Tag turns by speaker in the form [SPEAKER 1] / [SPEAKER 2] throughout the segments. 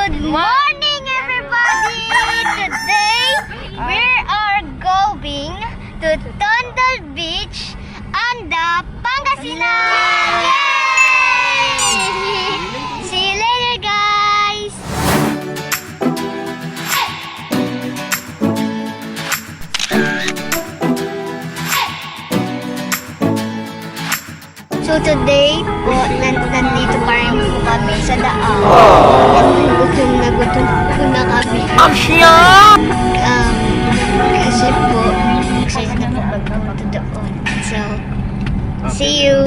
[SPEAKER 1] Good morning, everybody! Today, we are going to TONDOL Beach and the Pangasinan! Yay! See you later, guys! So today po, nandito pa rin po kami sa daan. Gutom na kami. Kasi po, excited na po magpunta doon. So, see you!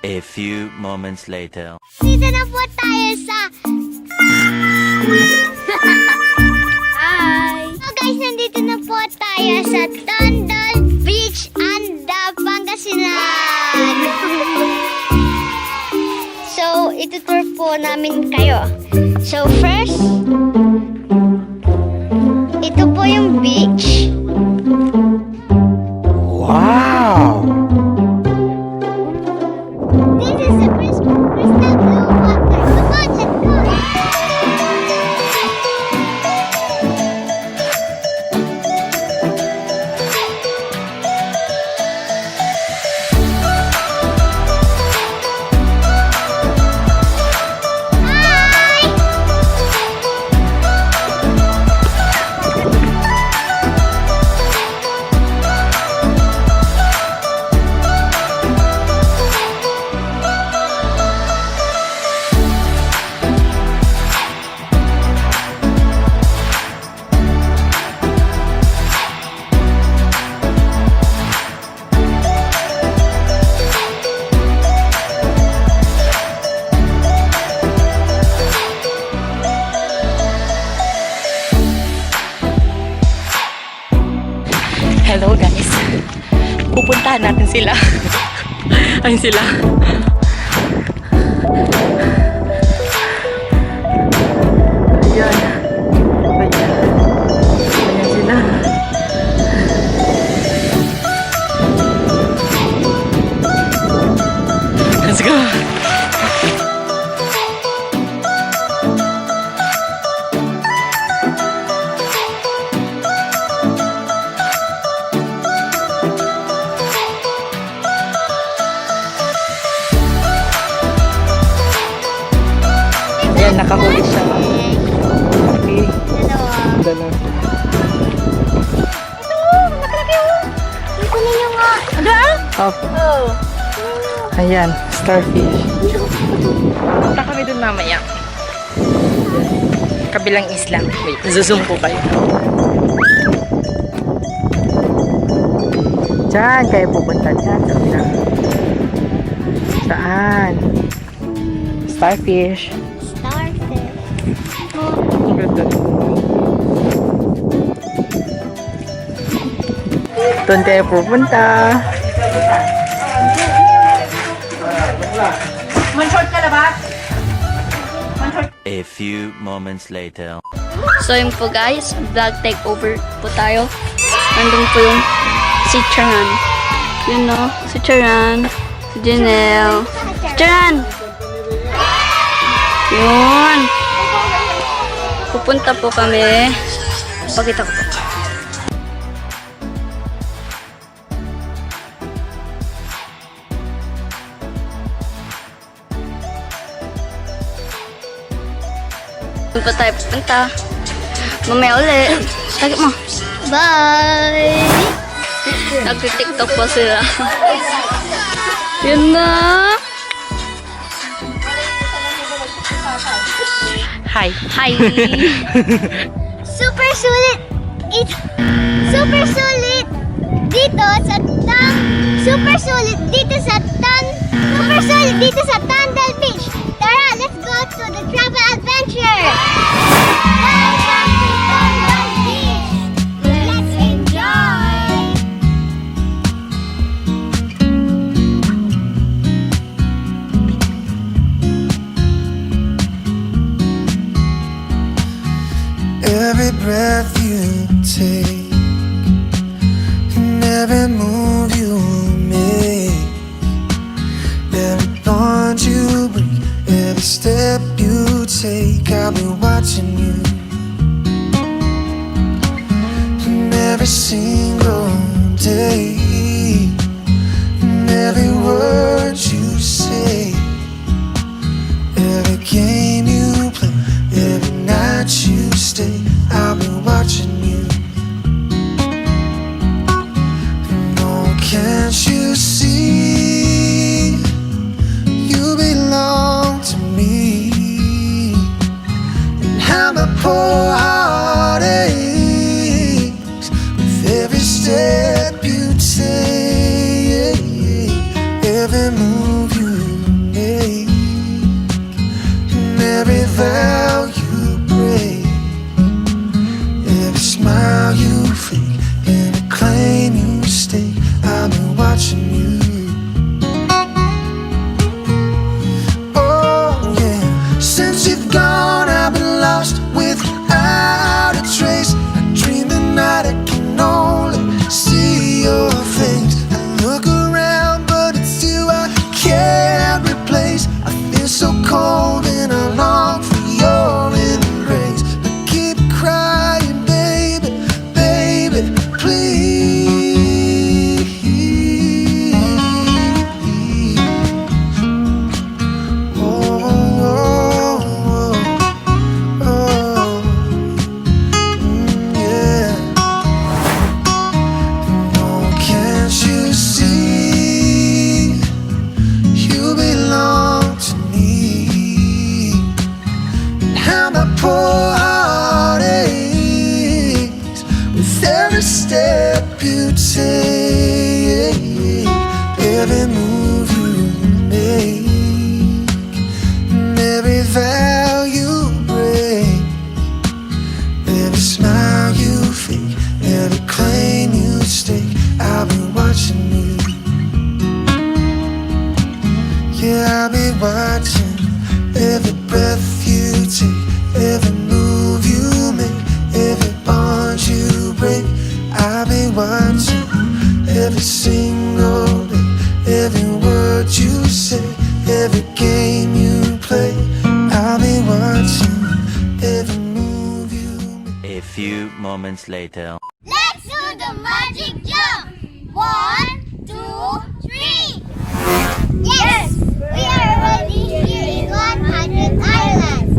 [SPEAKER 2] A few moments later.
[SPEAKER 1] Dito na po tayo sa... Hi! So guys, nandito na po tayo sa TONDOL Beach and the Pangasinan. So, itutour po namin kayo. So, first, ito po yung beach.
[SPEAKER 2] Wow!
[SPEAKER 1] This is the crystal blue water. Come on, let's go!
[SPEAKER 3] Hello guys, pupuntahan natin sila. Ayun sila. Ayan. Ayan sila. Let's go. Ayan, nakahuli siya. Okay. Dalawa.
[SPEAKER 1] Ito ninyo nga.
[SPEAKER 3] Up. Ayan, starfish. Punta kami dun mamaya. Kabilang isla. Wait, zoom ko kayo. Diyan kayo pupunta dyan. Sa kabilang. Saan? Starfish.
[SPEAKER 1] Starfish.
[SPEAKER 3] Ang ganda. Doon kayo pupunta.
[SPEAKER 2] A few moments later.
[SPEAKER 4] So yun po guys, vlog takeover po tayo. Nandun po yung si Charan. Yun no, si Charan, si Janelle. Si Charan! Yun! Pupunta po kami. Pakita ko po. Doon pa tayo pupunta. Mamaya ulit. Takip mo.
[SPEAKER 1] Bye!
[SPEAKER 4] Nag-tiktok pa sila. Yun na.
[SPEAKER 3] Hi.
[SPEAKER 4] Hi.
[SPEAKER 1] Super sulit! It's super sulit dito sa Super sulit dito sa Super sulit dito sa TONDOL Beach! Tara, let's go to the travel adventure! Welcome to TONDOL Beach! Let's enjoy!
[SPEAKER 5] Every breath you take and every move you make, every bond you break, every Every step you take, I'll be watching you. And every single day, and every word you say, every game you play, every night you stay, I'll be watching you. And oh, can't you see, you belong to me, and how my poor heart aches with every step you take, every move you make, and every vow you break, every smile you fake, every claim you stake, I've been watching you. Oh yeah, since you've gone I've been lost without a trace. I dream the night I can only see your face. I look around but it's you I can't replace. I feel so cold and I long for your embrace. But keep crying, baby, baby, please. Oh, oh, oh, oh, yeah. No, can't you see, you belong to me, and how my poor heart aches with every step you take, every move you make, and every vow you break, every smile you fake, every claim you stake, I'll be watching you. Yeah, I'll be watching every breath you take, every move you make, every bond you break. I'll be watching every single day, every word you say, every game you play. I'll be watching every move you make.
[SPEAKER 2] A few moments later.
[SPEAKER 1] Let's do the magic jump! 1, 2, 3. Yes! We are already here in 100 Islands.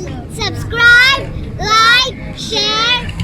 [SPEAKER 1] subscribe, like, share,